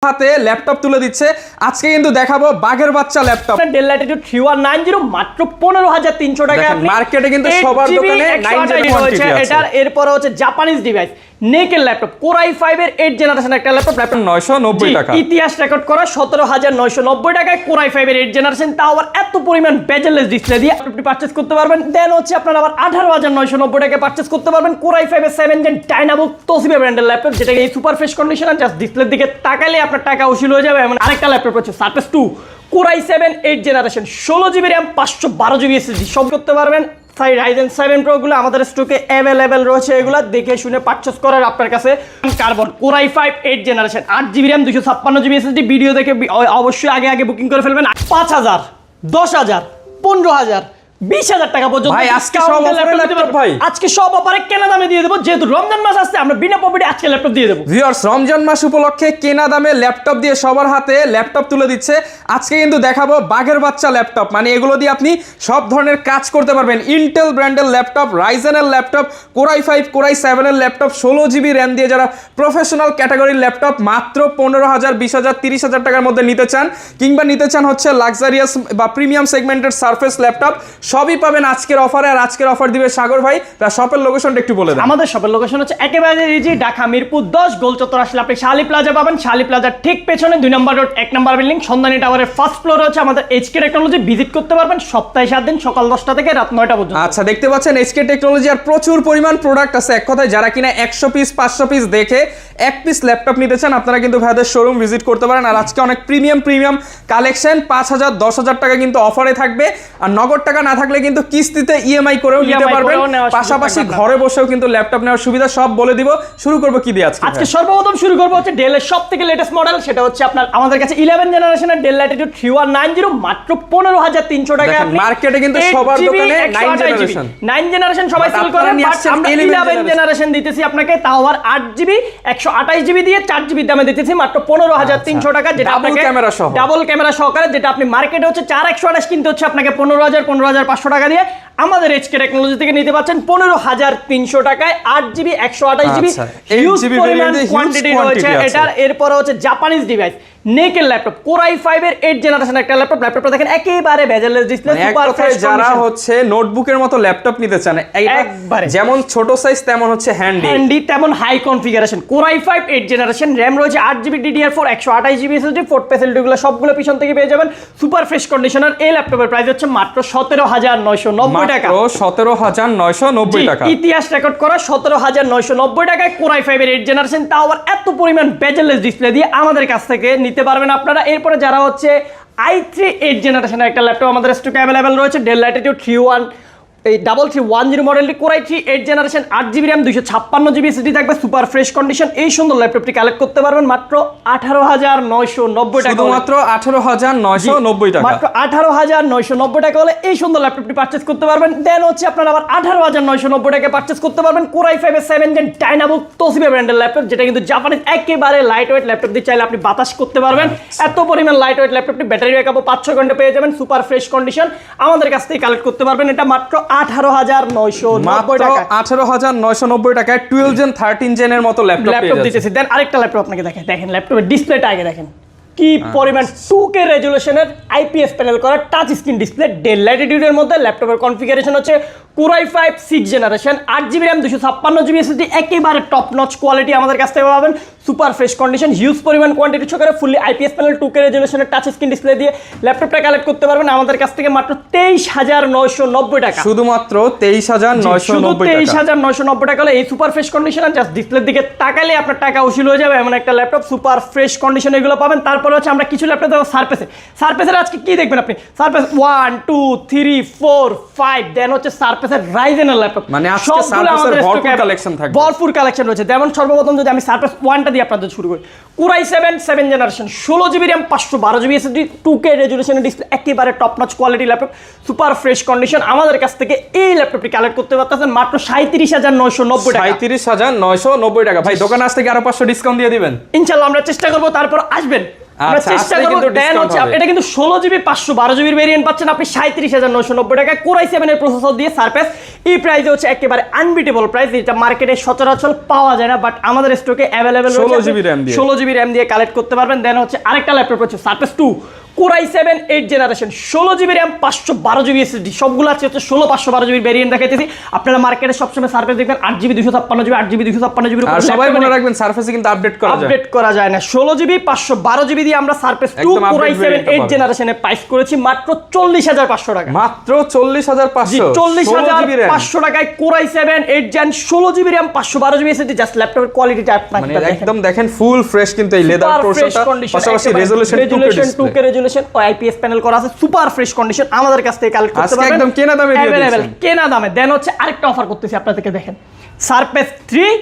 হাতে ল্যাপটপ তুলে দিচ্ছে আজকে কিন্তু দেখাবো বাঘের বাচ্চা ল্যাপটপ ডেল ল্যাটিটিউড 3190 মাত্র 15300 টাকা মার্কেটে কিন্তু সবার দোকানে 9 রয়েছে। এটার এরপর হচ্ছে জাপানিজ ডিভাইস নেকেল ল্যাপটপ কোর i5 এর 8 জেনারেশন একটা ল্যাপটপ 990 টাকা ইতিহাস রেকর্ড করা 17990 টাকায় কোর i5 এর 8 জেনারেশন তাও আবার এত পরিমাণ বেজেললেস ডিসপ্লে দিয়ে আপনি পারচেজ করতে পারবেন। দেন হচ্ছে আপনারা আবার 18990 টাকায় পারচেজ করতে পারবেন কোর i5 এর 7 জেন ডাইনাবুক তোশিবা ব্র্যান্ডের ল্যাপটপ যেটা এই সুপার ফ্রেশ কন্ডিশন আর জাস্ট ডিসপ্লের দিকে তাকালে আপনার টাকা উসুল হয়ে যাবে। এমন আরেকটা ল্যাপটপ হচ্ছে surface 2 core i7 8 generation 16GB RAM 512GB SSD সব করতে পারবেন। Ryzen 7 Pro গুলো আমাদের স্টকে अवेलेबल রয়েছে, এগুলা দেখে শুনে পারচেজ করার আপনার কাছে। Carbon core i5 8 generation 8GB RAM 256GB SSD video দেখে অবশ্যই আগে বুকিং করে ফেলবেন। 5000 10000 15000 20000 টাকা পর্যন্ত ভাই আজকে সব অফারে ল্যাপটপ ভাই আজকে সব অফারে কেনা দামে দিয়ে দেব, যেহেতু রমজান মাস আসছে আমরা বিনা প্রফিটে আজকে ল্যাপটপ দিয়ে দেব। ভিউয়ার্স রমজান মাস উপলক্ষে কেনা দামে ল্যাপটপ দিয়ে সবার হাতে ল্যাপটপ তুলে দিচ্ছে আজকে কিন্তু দেখাবো বাঘের বাচ্চা ল্যাপটপ, মানে এগুলো দিয়ে আপনি সব ধরনের কাজ করতে পারবেন। ইন্টেল ব্র্যান্ডের ল্যাপটপ, রাইজেনের laptop, core i5 core i7 এর ল্যাপটপ 16GB RAM দিয়ে যারা প্রফেশনাল ক্যাটাগরির ল্যাপটপ মাত্র 15000 20000 30000 টাকার মধ্যে নিতে চান, কিংবা নিতে চান হচ্ছে লাক্সারিয়াস বা প্রিমিয়াম সেগমেন্টের সারফেস ল্যাপটপ, সবই পাবেন আজকের অফারে। আর আজকের অফার দিবে সাগর ভাই। তার শপের লোকেশনটা একটু বলে দেন। আমাদের শপের লোকেশন হচ্ছে একেবারে ইজি, ঢাকা মিরপুর 10 গোল চত্বর আসলে আপনি শালি প্লাজা পাবেন। শালি প্লাজার ঠিক পেছনে 2 নম্বর রোড 1 নম্বর বিল্ডিং সন্ধানী টাওয়ারের ফার্স্ট ফ্লোরে হচ্ছে আমাদের এইচকে টেকনোলজি। ভিজিট করতে পারবেন সপ্তাহে 7 দিন সকাল 10টা থেকে রাত 9টা পর্যন্ত। আচ্ছা দেখতে পাচ্ছেন এইচকে টেকনোলজি আর প্রচুর পরিমাণ প্রোডাক্ট আছে। এক কথায় যারা কিনা 100 পিস 500 পিস দেখে এক পিস ল্যাপটপ নিতে চান আপনারা কিন্তু ভাইদের শোরুম ভিজিট করতে পারেন। আর আজকে অনেক প্রিমিয়াম কালেকশন 5000 10000 টাকা কিন্তু অফারে থাকবে। আর নগদ টাকা না থাকলে কিন্তু কিস্তিতে ইএমআই করেও নিতে পারবেন, পাশাপাশি ঘরে বসেও কিন্তু ল্যাপটপ নেওয়ার সুবিধা সব বলে দিব। শুরু করব কি দিয়ে আজকে সর্বপ্রথম শুরু করব হচ্ছে ডেলের সবথেকে লেটেস্ট মডেল, সেটা হচ্ছে আপনার আমাদের কাছে 11 জেনারেশনের ডেল ল্যাটিটিউড 3190 মাত্র 15300 টাকা। মার্কেটে কিন্তু সবার দোকানে 9 জেনারেশন সবাই সেল করে, আমরা 11 জেনারেশন দিতেছি আপনাকে তাও আবার 8GB 128GB দিয়ে 4GB দামে দিতেছি মাত্র 15300 টাকা, যেটা আপনাকে ডাবল ক্যামেরা সহকারে, যেটা আপনি মার্কেটে হচ্ছে 4128 কিনতে হচ্ছে আপনাকে 15000 15500 টাকা দিয়ে। আমাদের এইচকে টেকনোলজি থেকে নিতে পাচ্ছেন 15300 টাকায় 8GB 128GB হিউজ পরিমাণ কোয়ান্টিটি রয়েছে এটার। এরপর হচ্ছে জাপানিজ ডিভাইস নেকেল ল্যাপটপ কোর i5 এর 8 জেনারেশন একটা ল্যাপটপ। ল্যাপটপটা দেখেন একেবারে বেজেললেস ডিসপ্লে, সুপার ফ্রেশ। যারা হচ্ছে নোটবুকের মতো ল্যাপটপ নিতে চান একবারে যেমন ছোট সাইজ তেমন হচ্ছে হ্যান্ডি তেমন high configuration core i5 8 generation RAM রয়েছে 8GB DDR4 128GB SSD fourth facility গুলো সবগুলো পিছন থেকে পেয়ে যাবেন। সুপার ফ্রেশ কন্ডিশনার এই ল্যাপটপের প্রাইস হচ্ছে মাত্র 17990 টাকা। 17990 টাকা ইতিহাস রেকর্ড করা 17990 টাকায় কোর i5 এর 8 জেনারেশন তাও আবার এত পরিমাণ বেজেললেস ডিসপ্লে দিয়ে আমাদের কাছ থেকে নিতে পারবেন আপনারা। এরপরে যারা হচ্ছে i3 8 জেনারেশনের একটা ল্যাপটপ আমাদের স্টকে अवेलेबल রয়েছে ডেল ল্যাটিটিউড 3310 মডেলটি core i3 8 generation 8GB RAM 256GB SSD থাকবে, সুপার ফ্রেশ কন্ডিশন। এই সুন্দর ল্যাপটপটি কালেক্ট করতে পারবেন মাত্র 18990 টাকা, শুধুমাত্র 18990 টাকা, মাত্র 18990 টাকা হলে এই সুন্দর ল্যাপটপটি পারচেজ করতে পারবেন। দেন হচ্ছে আপনারা আবার 18990 টাকা পারচেজ করতে পারবেন কোর i5 এর 7 জেন ডাইনাবুক তোশিবা ব্র্যান্ডের ল্যাপটপ, যেটা কিন্তু জাপানিজ একেবারে লাইট ওয়েট ল্যাপটপ দিয়ে চাইলে আপনি বাতাস করতে পারবেন। এত পরিমাণ লাইট ওয়েট ল্যাপটপটি ব্যাটারি ব্যাকআপও 5-6 ঘন্টা পেয়ে যাবেন, সুপার ফ্রেশ কন্ডিশন। আমাদের কাছ থেকে কালেক্ট করতে পারবেন এটা মাত্র 18990 টাকা। 18990 টাকায় 12 জেন 13 জেনের মতো ল্যাপটপ দিতেছি। দেন আরেকটা ল্যাপটপ আপনাকে দেখেন ল্যাপটপের ডিসপ্লেটা আগে দেখেন কি পরিমাণ 2K রেজুলেশনের IPS প্যানেল করা টাচ স্ক্রিন ডিসপ্লে। ডেল ল্যাটিটিউডের মধ্যে ল্যাপটপের কনফিগারেশন হচ্ছে core i5 6 generation 8GB RAM 256GB SSD একেবারে টপ নচ কোয়ালিটি আমাদের কাছ থেকে পাবেন। সুপার ফ্রেশ কন্ডিশন হিউজ পরিমাণ কোয়ান্টিটি সহকারে ফুললি IPS প্যানেল 2K রেজুলেশনের টাচ স্ক্রিন ডিসপ্লে দিয়ে ল্যাপটপটা কালেক্ট করতে পারবেন আমাদের কাছ থেকে মাত্র 23990 টাকা, শুধুমাত্র 23990 টাকা হলে এই সুপার ফ্রেশ কন্ডিশন আর জাস্ট ডিসপ্লের দিকে তাকালে আপনার টাকা উসুল হয়ে যাবে। এমন একটা ল্যাপটপ সুপার ফ্রেশ কন্ডিশন এগুলো পাবেন। তারপর হচ্ছে আমরা কিছু ল্যাপটপ দেবো সারফেসের আজকে কি দেখবেন আপনি, সারফেস 1 2 3 4 5 দেন হচ্ছে সারফেসের রাইজেনের ল্যাপটপ, মানে আজকে সারফেসের ভরপুর কালেকশন থাকবে, ভরপুর কালেকশন রয়েছে। যেমন সর্বপ্রথম যদি আমি সারফেস 1টা দিয়ে আপনাদের শুরু করি, core i7 7 generation 16GB RAM 512GB SSD 2K রেজুলেশনের ডিসপ্লে একেবারে top notch quality laptop, super fresh condition. আমাদের কাছ থেকে এই ল্যাপটপটি কালেক্ট করতে পারতেছেন মাত্র 37990 টাকা। 37990 টাকা। ভাই দোকানে আসতে কি আরো 500 ডিসকাউন্ট দিয়ে দিবেন? ইনশাআল্লাহ আমরা চেষ্টা করব। তারপর আসবেন আমরা আচ্ছা, চেষ্টা আজকে করব। কিন্তু দেন discount হচ্ছে হবে। এটা কিন্তু 16GB 512GB ভেরিয়েন্ট পাচ্ছেন আপনি 37,990 টাকায় কোর i7 এর প্রসেসর দিয়ে সারফেস। এই প্রাইসে হচ্ছে একেবারে আনবিটেবল প্রাইস, এটা মার্কেটে সচরাচর পাওয়া যায় না, বাট আমাদের স্টকে অ্যাভেলেবেল রয়েছে। 16GB RAM দিয়ে। 16GB RAM দিয়ে কালেক্ট করতে পারবেন। দেন হচ্ছে আরেকটা ল্যাপটপ হচ্ছে surface 2 core i7 8 generation, 16GB RAM 512GB SSD, সবগুলো আছে হচ্ছে 16 512GB ভেরিয়েন্ট দেখাইতেছি। আপনারা মার্কেটে সবসময় সারফেস দেখবেন 8GB 256GB 8GB 256GB আর সবাই মনে রাখবেন সারফেসে কিন্তু আপডেট করা যায়। আপডেট করা যায় না। 16GB 512GB দিয়ে আমরা সারফেস 2 একদম কোর update i7 variant 8 পাবেন। জেনারেশনে প্রাইস করেছি মাত্র 40,500 টাকা। মাত্র 40,500, 40,500 টাকায় core i7 8 gen 16GB RAM 512GB SSD। Just ল্যাপটপের কোয়ালিটিটা মানে একদম দেখেন ফুল ফ্রেশ কিন্তু এই লেদার পোরশনটা, পাশাপাশি রেজোলিউশন 2K কে রেজোলিউশন ও আইপিএস প্যানেল করা আছে, সুপার ফ্রেশ কন্ডিশন। আমাদের কাছ থেকে কালেক্ট করতে আজকে পারবেন একদম কেনা দামে দিয়ে Available, দিচ্ছেন। কেনা দামে। দেন হচ্ছে আরেকটা অফার করতেছি আপনাদেরকে, দেখেন surface 3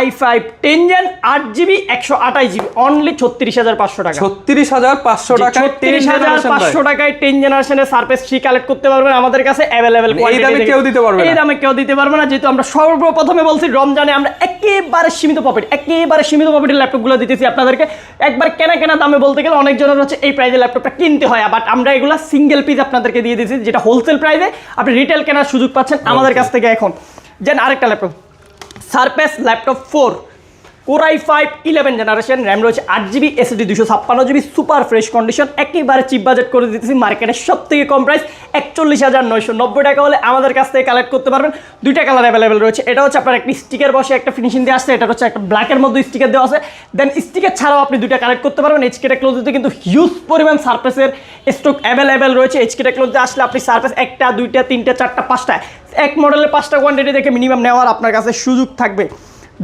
i5 10 gen 8GB 128GB only 36,500 টাকা। 36,500 টাকায় 36,500 টাকায় 10 জেনারেশনের সারফেস 3 কালেক্ট করতে পারবেন আমাদের কাছে অ্যাভেলেবেল। এই দামে কেউ দিতে পারবে না। এই দামে কেউ দিতে পারবে না, যেহেতু আমরা সর্বপ্রথমে বলছি রমজানে আমরা একেবারে সীমিত প্রফিটের ল্যাপটপগুলো দিতেছি আপনাদেরকে। একবার কেনা দামে বলতে গেলে অনেক জনের হচ্ছে এই প্রাইসে ল্যাপটপটা কিনতে হয়, বাট আমরা এগুলো সিঙ্গেল পিস আপনাদেরকে দিয়ে দিয়েছি, যেটা হোলসেল প্রাইসে আপনি রিটেল কেনার সুযোগ পাচ্ছেন আমাদের কাছ থেকে। এখন যেন আরেকটা laptop surface laptop 4 core i5 11 generation, RAM রয়েছে 8GB SSD 256GB, super fresh condition, একেবারে চিপ বাজেট করে দিতেছি। মার্কেটের সব থেকে কম প্রাইস 41,990 টাকা হলে আমাদের কাছ থেকে কালেক্ট করতে পারবেন। দুইটা কালার অ্যাভেলেবেল রয়েছে, এটা হচ্ছে আপনার একটি স্টিকার বসে একটা ফিনিশিং দিয়ে আসছে, এটা হচ্ছে একটা ব্ল্যাকের মধ্যে স্টিকার দেওয়া আছে। দেন স্টিকার ছাড়াও আপনি দুইটা কালেক্ট করতে পারবেন। এইচকে টেকনোলজিতে কিন্তু হিউজ পরিমাণ সারফেসের স্টক অ্যাভেলেবেল রয়েছে। এইচকে টেকনোলজিতে আসলে আপনি সারফেস 1টা 2টা 3টা 4টা 5টা এক মডেলের 5টা কোয়ান্টিটি দেখে মিনিমাম নেওয়ার আপনার কাছে সুযোগ থাকবে।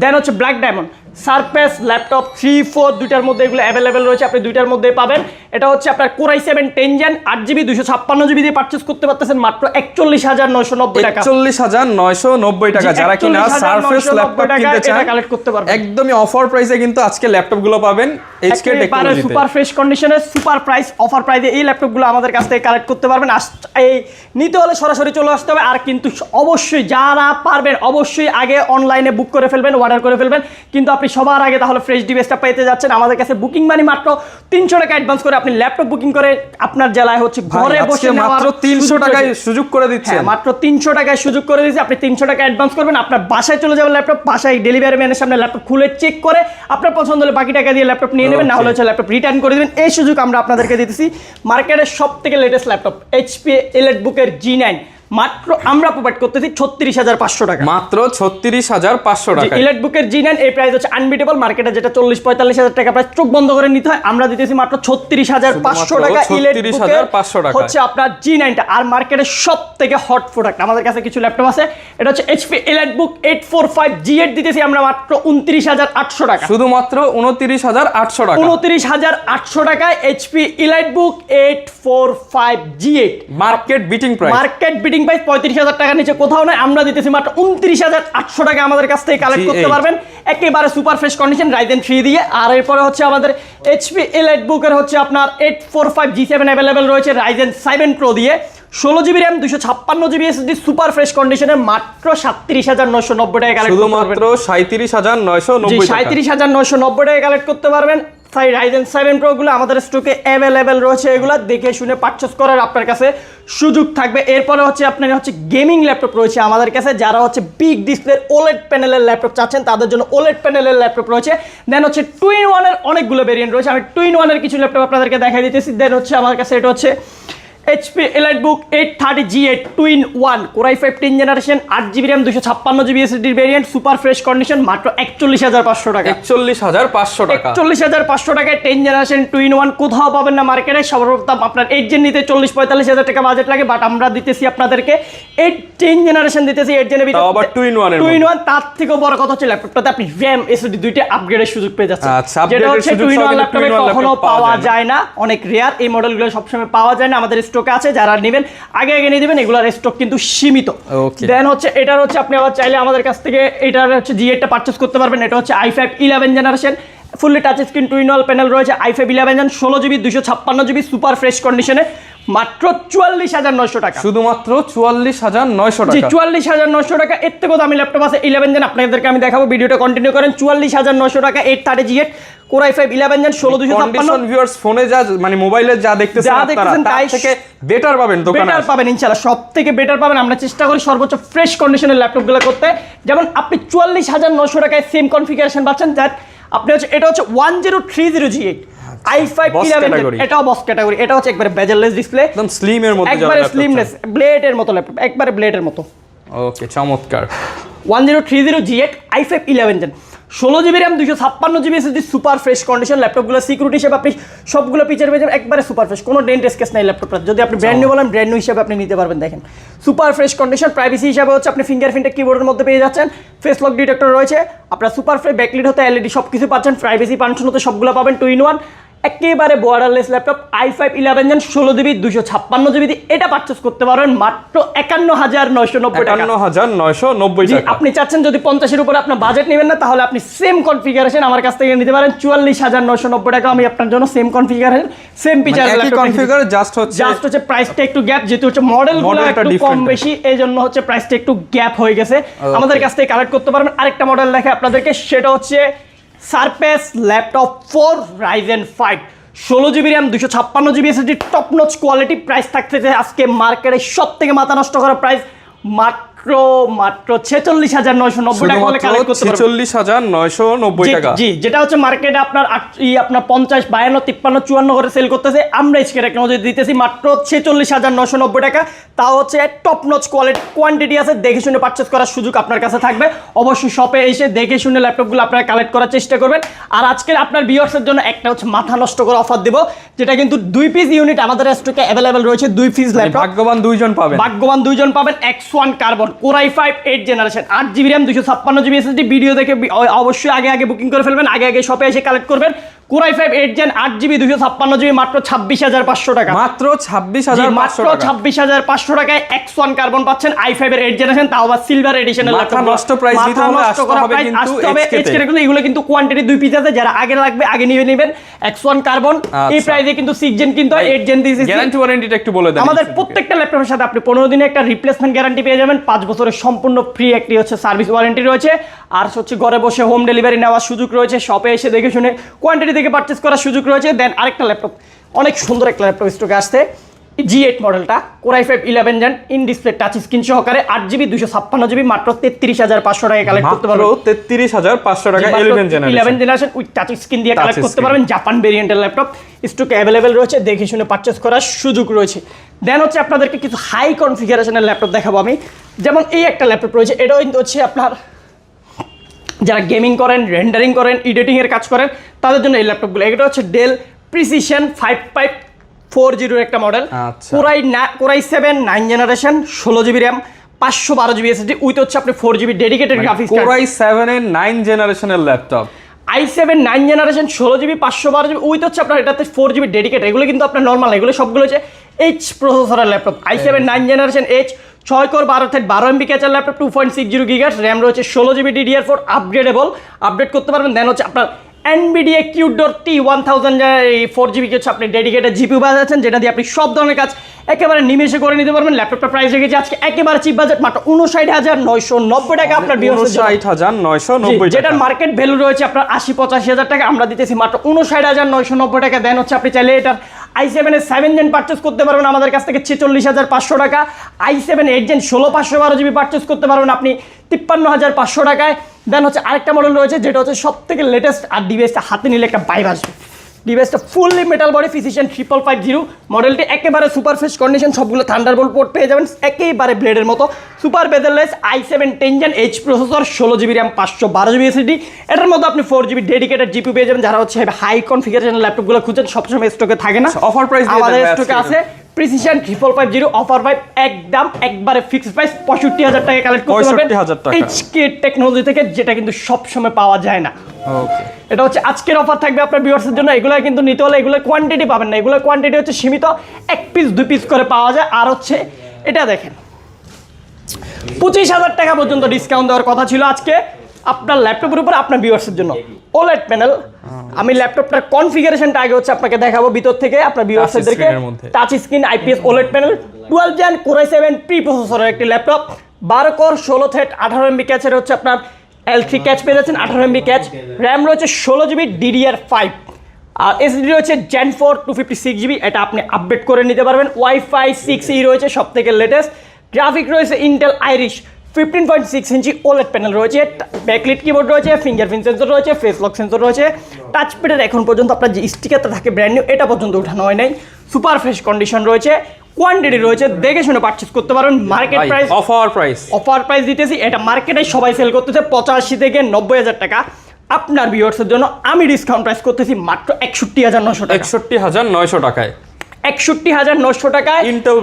দেন হচ্ছে ব্ল্যাক ডায়মন্ড সারফেস ল্যাপটপ 3 4 দুইটার মধ্যে এগুলো অ্যাভেলেবেল রয়েছে, আপনি দুইটার মধ্যেই পাবেন। এটা হচ্ছে আপনার core i7 10 gen 8GB 256GB দিয়ে পারচেজ করতে পারতেছেন মাত্র 41,990 টাকা। 41,990 টাকা। যারা কিনা সারফেস ল্যাপটপ কিনতে চান কালেক্ট করতে পারবেন একদমই অফার প্রাইসে কিন্তু আজকে ল্যাপটপগুলো পাবেন এইচকে টেকনোলজিতে। সুপার ফ্রেশ কন্ডিশনে সুপার প্রাইস অফার প্রাইসে এই ল্যাপটপগুলো আমাদের কাছ থেকে কালেক্ট করতে পারবেন। এই নিতে হলে সরাসরি চলে আসতে হবে, আর কিন্তু অবশ্যই যারা পারবেন অবশ্যই আগে অনলাইনে বুক করে ফেলবেন, অর্ডার করে ফেলবেন। কিন্তু আপনি সবার আগে তাহলে ফ্রেশ ডিভাইসটা পেতে যাচ্ছেন আমাদের কাছে। বুকিং মানি মাত্র 300 টাকা অ্যাডভান্স করে আপনি ল্যাপটপ বুকিং করে আপনার জেলায় হচ্ছে ঘরে বসে মাত্র 300 টাকায় সুযোগ করে দিচ্ছেন। মাত্র 300 টাকায় সুযোগ করে দিচ্ছি। আপনি 300 টাকা অ্যাডভান্স করবেন, আপনার বাসায় চলে যাবেন ল্যাপটপ, বাসায় ডেলিভারি ম্যানের সামনে ল্যাপটপ খুলে চেক করে আপনার পছন্দ হলে বাকি টাকা দিয়ে ল্যাপটপ নিয়ে নেবেন, না হলে হচ্ছে ল্যাপটপ রিটার্ন করে দেবেন। এই সুযোগ আমরা আপনাদেরকে দিতেছি। মার্কেটের সব থেকে লেটেস্ট ল্যাপটপ HP এলিটবুকের G9 মাত্র আমরা প্রোভাইড করতেছি 36,500 টাকা। মাত্র 36,500 টাকা। এলিটবুকের G9 এই প্রাইস হচ্ছে আনবিটেবল, মার্কেটে যেটা 40-45,000 টাকা প্রাইস চোখ বন্ধ করে নিতে হয়, আমরা দিতেছি মাত্র 36,500 টাকা। 36,500 টাকা হচ্ছে আপনার G9টা। আর মার্কেটের সব থেকে হট প্রোডাক্ট আমাদের কাছে কিছু ল্যাপটপ আছে, এটা হচ্ছে HP এলিটবুক 845 G8 দিতেছি আমরা মাত্র 29,800 টাকা। শুধুমাত্র 29,800 টাকা। 29,800 টাকায় HP EliteBook 845 G8 market beating price. Market beating price 35,000 টাকার নিচে কোথাও নাই, আমরা দিতেছি মাত্র 29,800 টাকা। আমাদের কাছ থেকে কালেক্ট করতে পারবেন একেবারে সুপার ফ্রেশ কন্ডিশন Ryzen 3 দিয়ে। আর এরপরে হচ্ছে আমাদের HP এলিটবুকের হচ্ছে আপনার 845 G7 অ্যাভেলেবেল রয়েছে Ryzen 7 Pro দিয়ে, 16GB RAM 256GB SSD super fresh কন্ডিশনে মাত্র 37,990 টাকা কালেক্ট করতে পারবেন। শুধুমাত্র 37,990 টাকা। 37,990 টাকা কালেক্ট করতে পারবেন। তাই Ryzen 7 Pro গুলো আমাদের স্টকে অ্যাভেলেবেল রয়েছে, এগুলো দেখে শুনে পারচেজ করার আপনার কাছে সুযোগ থাকবে। এরপরে হচ্ছে আপনার হচ্ছে গেমিং ল্যাপটপ রয়েছে আমাদের কাছে, যারা হচ্ছে বিগ ডিসপ্লে OLED প্যানেলের ল্যাপটপ চাচ্ছেন তাদের জন্য OLED প্যানেলের ল্যাপটপ রয়েছে। দেন হচ্ছে 2-in-1 এর অনেকগুলো ভেরিয়েন্ট রয়েছে, আমি 2-in-1 এর কিছু ল্যাপটপ আপনাদেরকে দেখাই দিতেছি। দেন হচ্ছে আমার কাছে এটা হচ্ছে HP EliteBook 830 G8 2-in-1 core i5 10 generation 8GB RAM 256GB SSD variant super fresh condition মাত্র 41,500 টাকা। 41,500 টাকা। 41,500 টাকায় 10 জেনারেশন 2-in-1 কোথাও পাবেন না মার্কেটে। সর্বপ্রথম আপনার 8 জেন নিতে 40-45,000 টাকা বাজেট লাগে, বাট আমরা দিতেছি আপনাদেরকে 10 জেনারেশন দিতেছি 8 জেনের ভিতরে, আবার 2-in-1 এর 2-in-1। তার থেকেও বড় কথা হচ্ছে ল্যাপটপটাতে আপনি RAM SSD দুইটা আপগ্রেডের সুযোগ পেয়ে যাচ্ছেন, আচ্ছা, যেটা আপগ্রেডের হচ্ছে সুযোগ 2-in-1 ল্যাপটপে কখনো পাওয়া যায় যায় না, অনেক রেয়ার। এই মডেলগুলো সবসময় পাওয়া যায় না, আমাদের স্টকে আছে, যারা নেবেন আগে নিয়ে দিবেন, এগুলোর স্টক কিন্তু সীমিত। দেন হচ্ছে এটার হচ্ছে আপনি আবার চাইলে আমাদের কাছ থেকে এটার হচ্ছে G8টা পারচেজ করতে পারবেন। এটা হচ্ছে i5 11 generation fully touch screen 2-in-1 panel রয়েছে, i5 11 gen 16GB 256GB super fresh কন্ডিশনে মাত্র 44,900 টাকা, শুধুমাত্র 44,900 জি টাকা। 44,900 টাকা। এর থেকেও দামি ল্যাপটপ আছে 11 জেন, আপনাদেরকে আমি দেখাবো, ভিডিওটা কন্টিনিউ করেন। 44,900 টাকা 830 Core i5 11 gen 16256। Condition viewers, ফোনে যা মানে মোবাইলে যা দেখতেছেন আপনারা তার থেকে বেটার পাবেন দোকানে, বেটার পাবেন ইনশাআল্লাহ, সবথেকে বেটার পাবেন। আমরা চেষ্টা করি সর্বোচ্চ ফ্রেশ কন্ডিশনের ল্যাপটপগুলো করতে। যেমন আপনি 44,900 টাকায় সেম কনফিগারেশন পাচ্ছেন, দ্যাট আপনি হচ্ছে এটা হচ্ছে 1030G8 i5 11 এটাও বস ক্যাটাগরি। এটা হচ্ছে একবারে বেজেললেস ডিসপ্লে, একদম স্লিম এর মধ্যে, একবারে স্লিমনেস, ব্লেডের মতো ল্যাপটপ, একবারে ব্লেডের মতো। ওকে, চমৎকার। 1030G8 i5 11 gen 16GB RAM 256GB SSD, super fresh condition. ল্যাপটপগুলো সিকিউরিটি হিসেবে আপনি সবগুলো ফিচার পেয়ে যাবেন একবারে সুপার ফ্রেশ, কোনো ডেন্ট স্কেচ নাই ল্যাপটপটা। যদি আপনি ব্র্যান্ড নিউ বলেন, ব্র্যান্ড নিউ হিসেবে আপনি নিতে পারবেন। দেখেন সুপার ফ্রেশ কন্ডিশন। প্রাইভেসি হিসাবে হচ্ছে আপনি ফিঙ্গারপ্রিন্টের কিবোর্ডের মধ্যে পেয়ে যাচ্ছেন, ফেস লক ডিটেক্টর রয়েছে, আপনার সুপার ফ্রেশ ব্যাকলিট হতে এলইডি সব কিছু পাচ্ছেন, প্রাইভেসি ফাংশন হতে সবগুলো পাবেন 2-in-1। একেবারে borderless laptop i5 11 gen 16GB 256GB দিয়ে এটা পারচেস করতে পারবেন মাত্র 51,990 টাকা। 51,990 টাকা। আপনি চাচ্ছেন যদি 50-এর উপরে আপনার বাজেট নেবেন না, তাহলে আপনি সেম কনফিগারেশন আমার কাছ থেকে নিতে পারেন 44,990 টাকা। আমি আপনার জন্য same configuration same feature configure, just হচ্ছে প্রাইসটা একটু গ্যাপ, যেহেতু হচ্ছে মডেলগুলো একটু কম বেশি, এই জন্য হচ্ছে প্রাইসটা একটু গ্যাপ হয়ে গেছে। আমাদের কাছ থেকে কালেক্ট করতে পারবেন। আরেকটা মডেল দেখে আপনাদেরকে, সেটা হচ্ছে surface laptop 4 Ryzen 5 16GB RAM 256GB SSD, top notch quality. Price থাকতেছে আজকে মার্কেটে সব থেকে মাথা নষ্ট করা প্রাইস মাত্র 46,990 টাকা হলে কালেক্ট করতে পারবেন। 46,990 টাকা, জি, যেটা হচ্ছে মার্কেটে আপনার 50, 52, 53, 54 করে সেল করতেছে, আমরা এসকে টেকনোলজি দিতেছি মাত্র 46,990 টাকা। তাও হচ্ছে টপ নচ কোয়ালিটি, কোয়ান্টিটি আছে, দেখে শুনে পারচেজ করার সুযোগ আপনার কাছে থাকবে। অবশ্যই শপে এসে দেখে শুনে ল্যাপটপগুলো আপনারা কালেক্ট করার চেষ্টা করবেন। আর আজকের আপনার ভিউয়ার্সের জন্য একটা হচ্ছে মাথা নষ্ট করে অফার দিব, যেটা কিন্তু 2 পিস ইউনিট আমাদের স্টকে অ্যাভেলেবেল রয়েছে। 2 পিস ল্যাপটপ, ভাগ্যবান দুইজন পাবেন, ভাগ্যবান দুইজন পাবেন। X1 carbon Core i5 8 generation 8GB RAM 256GB SSD। Video দেখে অবশ্যই আগে বুকিং করে ফেলবেন, আগে শপে এসে কালেক্ট করবেন। Core i5 8 gen 8GB 256GB মাত্র 26,500 টাকা, মাত্র 26,500 টাকা, 26,500 টাকায় X1 কার্বন পাচ্ছেন i5 এর 8 জেনারেশন, তাও আবার সিলভার এডিশনের ল্যাপটপ। নষ্ট প্রাইস দিতে হলে আসতে হবে কিন্তু HK তে। এগুলো কিন্তু কোয়ান্টিটি 2 পিস আছে, যারা আগে লাগবে আগে নিয়ে নেবেন। X1 কার্বন এই প্রাইসে কিন্তু 6 জেন কিন্তু 8 জেন দিয়েছে। গ্যারান্টি ওয়ারেন্টিটা একটু বলে দেন। আমাদের প্রত্যেকটা ল্যাপটপের সাথে আপনি 15 দিনে একটা রিপ্লেসমেন্ট গ্যারান্টি পেয়ে যাবেন, 5 বছরের সম্পূর্ণ ফ্রি একটি হচ্ছে সার্ভিস ওয়ারেন্টি রয়েছে, আর হচ্ছে ঘরে বসে হোম ডেলিভারি নেওয়ার সুযোগ রয়েছে। শপে এসে দেখে শুনে কোয়ান্টিটি থেকে পারচেজ করার সুযোগ রয়েছে। দেন আরেকটা ল্যাপটপ, অনেক সুন্দর একটা ল্যাপটপ স্টকে আসছে, G8 মডেলটা Core i5 11 gen in display touch screen সহকারে 8GB 256GB মাত্র 33,500 টাকা কালেক্ট করতে পারবেন। মাত্র 33,500 টাকা 11 জেনারেশন উইথ টাচ স্ক্রিন দিয়ে কালেক্ট করতে পারবেন। জাপান ভেরিয়েন্টের ল্যাপটপ স্টকে অ্যাভেলেবেল রয়েছে, দেখে শুনে পারচেজ করার সুযোগ রয়েছে। দেন হচ্ছে আপনাদেরকে কিছু হাই কনফিগারেশনের ল্যাপটপ দেখাবো আমি। যেমন এই একটা ল্যাপটপ রয়েছে, এটাও কিন্তু হচ্ছে আপনার যারা গেমিং করেন, রেন্ডারিং করেন, এডিটিং এর কাজ করেন, তাদের জন্য এই ল্যাপটপগুলো। এটা হচ্ছে ডেল প্রিসিশন 5540 একটা model, Core i7 9 generation 16GB RAM 512GB SSD with হচ্ছে আপনি 4GB dedicated graphics card. Core i7 এর 9 জেনারেশনের laptop, i7 9 generation 16GB 512GB with হচ্ছে আপনার এটাতে 4GB ডেডিকেটেড। এগুলো কিন্তু আপনার নর্মাল, এগুলো সবগুলো হচ্ছে H প্রসেসরের laptop. i7 9 generation H 6 core 12 MB catcher laptop, 2.60 GHz RAM রয়েছে, 16GB DDR4 আপগ্রেডেবল, আপডেট করতে পারবেন। দেন হচ্ছে আপনার NVIDIA QDOT T1000 4GB হচ্ছে আপনি ডেডিকেটেড জিপিইউ বাজাচ্ছেন, যেটা দিয়ে আপনি সব ধরনের কাজ একেবারে নিমেষে করে নিতে পারবেন। ল্যাপটপটা প্রাইস রেখেছি আজকে একেবারে চিপ বাজেট মাত্র 59,990 টাকা আপনার ভিউয়ার্সদের জন্য। 59,990 টাকা, যেটার মার্কেট ভ্যালু রয়েছে আপনার 80-85,000 টাকা, আমরা দিতেছি মাত্র 59,990 টাকা। দেন হচ্ছে আপনি চাইলে এটার i7 এর 7 জেন পারচেস করতে পারবেন আমাদের কাছ থেকে 46,500 টাকা। i7 8 জেন 16/512GB পারচেস করতে পারবেন আপনি 53,500 টাকায়। দেন হচ্ছে আরেকটা মডেল রয়েছে, যেটা হচ্ছে সব থেকে লেটেস্ট, আর ডিভাইসটা হাতে নিলে একটা ভাইব আসবে। ডিভাইসটা ফুললি মেটাল বডি প্রিসিশন 5550 মডেলটি, একেবারে সুপার ফ্রেশ কন্ডিশন, সবগুলো থান্ডারবোল্ট পোর্ট পেয়ে যাবেন, একেবারে ব্লেডের মতো, super bezelless i7 10 gen H processor 16GB RAM 512GB SSD। এটার মধ্যে আপনি 4GB ডেডিকেটেড জিপিইউ পেয়ে যাবেন। যারা হচ্ছে হাই কনফিগারেশন ল্যাপটপগুলো খুঁজছেন, সবসময় স্টকে থাকে না, অফার প্রাইস আমাদের স্টকে আছে প্রিসিশন 5550 অফার পাই একদম একবারে ফিক্সড প্রাইস 65,000 টাকা কালেক্ট করতে পারবেন 65,000 টাকা HK টেকনোলজি থেকে, যেটা কিন্তু সব সময় পাওয়া যায় না। ওকে, এটা হচ্ছে আজকের অফার থাকবে আপনার ভিউয়ার্সের জন্য। এগুলো কিন্তু নিতে হলে এগুলো কোয়ান্টিটি পাবেন না, এগুলো কোয়ান্টিটি হচ্ছে সীমিত, 1 পিস 2 পিস করে পাওয়া যায়। আর হচ্ছে এটা দেখেন 25,000 টাকা পর্যন্ত ডিসকাউন্ট দেওয়ার কথা ছিল আজকে, আপনার ল্যাপটপের উপর আপনার ভিউয়ার্সের জন্য OLED প্যানেল। আমি ল্যাপটপটার কনফিগারেশনটা আগে হচ্ছে আপনাকে দেখাবো ভিতর থেকে আপনার ভিউয়ার্সদেরকে। screen এর মধ্যে। Touch screen IPS OLED panel 12 gen Core i7 প্রি প্রসেসরের একটি ল্যাপটপ, 12 কোর 16 থ্রেড 18 MB ক্যাচের হচ্ছে আপনার L3 ক্যাচ পেয়ে যাচ্ছেন, 18 MB ক্যাচ, র্যাম রয়েছে 16GB DDR5, আর এসএসডি রয়েছে Gen 4 256GB, এটা আপনি আপডেট করে নিতে পারবেন। ওয়াইফাই 6E রয়েছে সব থেকে লেটেস্ট, গ্রাফিক রয়েছে ইন্টেল আইরিশ 15.6 ইঞ্চি OLED প্যানেল রয়েছে, ব্যাকলিট কিবোর্ড রয়েছে, ফিঙ্গারপ্রিন্ট সেন্সর রয়েছে, ফেস লক সেন্সর রয়েছে, টাচপ্যাডের এখন পর্যন্ত আপনার যে স্টিকারটা থাকে ব্র্যান্ড নিউ এটা পর্যন্ত উঠানো হয় নাই, সুপার ফ্রেশ কন্ডিশন রয়েছে, কোয়ান্টিটি রয়েছে, দেখে শুনে পারচেজ করতে পারবেন। মার্কেট প্রাইস অফার প্রাইস দিতেছি, এটা মার্কেটে সবাই সেল করতেছে 85 থেকে 90,000 টাকা। আপনার ভিউয়ার্সের জন্য আমি ডিসকাউন্ট প্রাইস করতেছি মাত্র 61,900 টাকা। 61,900 টাকায় 61,900 টাকায় ইন্টেল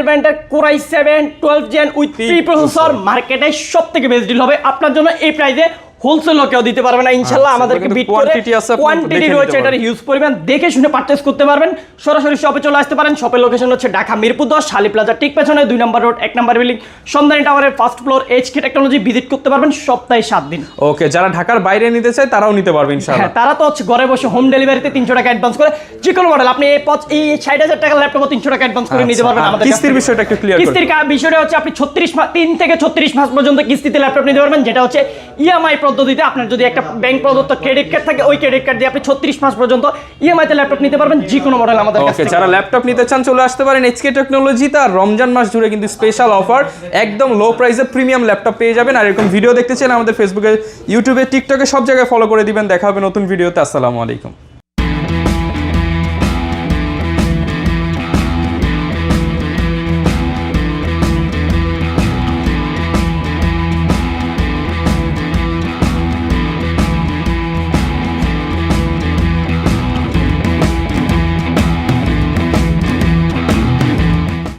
ব্র্যান্ডের Core i7 12 জেন উইথ প্রি প্রসেসর মার্কেটে সবথেকে বেস্ট ডিল হবে আপনার জন্য। এই প্রাইসে হোলসেলও কেউ দিতে পারবে না ইনশাআল্লাহ, আমাদেরকে বিট করে কোয়ান্টিটি রয়েছে, এটার হিউজ পরিমাণ, দেখে শুনে পারচেজ করতে পারবেন। সরাসরি শপে চলে আসতে পারেন। শপের লোকেশন হচ্ছে ঢাকা মিরপুর 10 শালি প্লাজা ঠিক পেছনে 2 নম্বর রোড 1 নম্বর বিল্ডিং সন্ধানী টাওয়ারের first floor HK technology. Visit করতে পারবেন সপ্তাহে 7 দিন। ওকে, যারা ঢাকার বাইরে নিতে চায় তারাও নিতে পারবে ইনশাআল্লাহ। হ্যাঁ, তারা তো হচ্ছে ঘরে বসে হোম ডেলিভারিতে 300 টাকা অ্যাডভান্স করে যে কোনো মডেল আপনি এই 60,000 টাকার ল্যাপটপ 300 টাকা অ্যাডভান্স করে নিতে পারবেন আমাদের। কিস্তির বিষয়টা একটু ক্লিয়ার করুন। কিস্তির বিষয়টা হচ্ছে আপনি 3 থেকে 36 মাস পর্যন্ত কিস্তিতে ল্যাপটপ নিতে পারবেন, যেটা হচ্ছে ইএমআই পদ্ধতিতে। আপনার যদি একটা ব্যাংক প্রদত্ত ক্রেডিট কার্ড থাকে ওই ক্রেডিট কার্ড দিয়ে আপনি 36 মাস পর্যন্ত ইএমআই তে ল্যাপটপ নিতে পারবেন যে কোনো মডেল আমাদের কাছে। ওকে, যারা ল্যাপটপ নিতে চান চলে আসতে পারেন HK টেকনোলজিতে। আর রমজান মাস জুড়ে কিন্তু স্পেশাল অফার, একদম লো প্রাইসে প্রিমিয়াম ল্যাপটপ পেয়ে যাবেন। আর এরকম ভিডিও দেখতে চান আমাদের ফেসবুকে, ইউটিউবে, টিকটকে সব জায়গায় ফলো করে দিবেন। দেখা হবে নতুন ভিডিওতে। আসসালামু আলাইকুম।